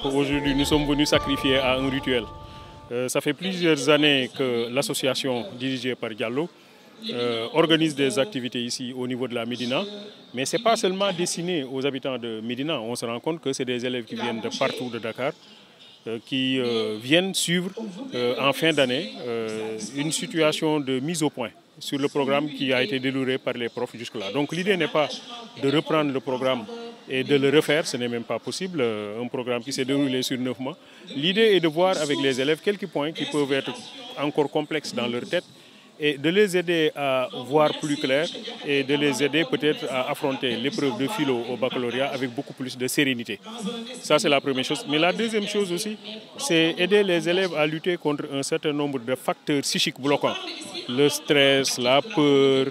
Aujourd'hui, nous sommes venus sacrifier à un rituel. Ça fait plusieurs années que l'association dirigée par Diallo organise des activités ici au niveau de la Médina. Mais ce n'est pas seulement destiné aux habitants de Médina. On se rend compte que c'est des élèves qui viennent de partout de Dakar, qui viennent suivre en fin d'année une situation de mise au point sur le programme qui a été déroulé par les profs jusque-là. Donc l'idée n'est pas de reprendre le programme et de le refaire, ce n'est même pas possible, un programme qui s'est déroulé sur 9 mois. L'idée est de voir avec les élèves quelques points qui peuvent être encore complexes dans leur tête et de les aider à voir plus clair et de les aider peut-être à affronter l'épreuve de philo au baccalauréat avec beaucoup plus de sérénité. Ça, c'est la première chose. Mais la deuxième chose aussi, c'est aider les élèves à lutter contre un certain nombre de facteurs psychiques bloquants. Le stress, la peur,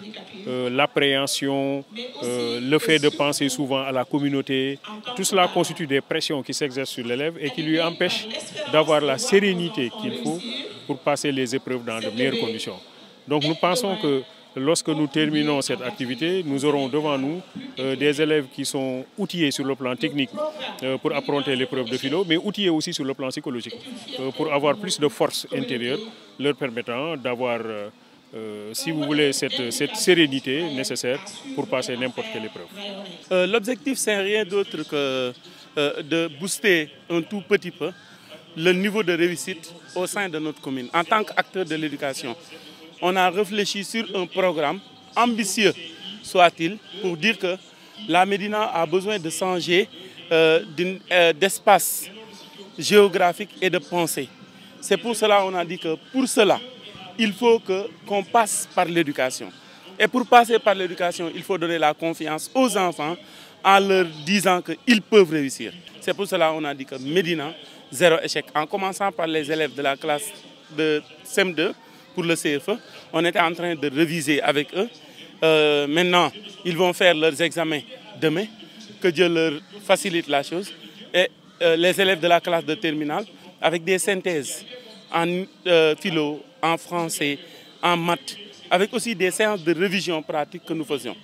l'appréhension, le fait de penser souvent à la communauté. Tout cela constitue des pressions qui s'exercent sur l'élève et qui lui empêchent d'avoir la sérénité qu'il faut pour passer les épreuves dans de meilleures conditions. Donc nous pensons que lorsque nous terminons cette activité, nous aurons devant nous des élèves qui sont outillés sur le plan technique pour affronter l'épreuve de philo, mais outillés aussi sur le plan psychologique pour avoir plus de force intérieure, leur permettant d'avoir, si vous voulez, cette sérénité nécessaire pour passer n'importe quelle épreuve. L'objectif, c'est rien d'autre que de booster un tout petit peu le niveau de réussite au sein de notre commune en tant qu'acteur de l'éducation. On a réfléchi sur un programme ambitieux, soit-il, pour dire que la Médina a besoin de changer d'espace géographique et de pensée. C'est pour cela qu'on a dit que pour cela, il faut qu'on passe par l'éducation. Et pour passer par l'éducation, il faut donner la confiance aux enfants en leur disant qu'ils peuvent réussir. C'est pour cela qu'on a dit que Médina, zéro échec. En commençant par les élèves de la classe de CM2, pour le CFE, on était en train de réviser avec eux. Maintenant, ils vont faire leurs examens demain, que Dieu leur facilite la chose. Et les élèves de la classe de terminale, avec des synthèses en philo, en français, en maths, avec aussi des séances de révision pratique que nous faisions.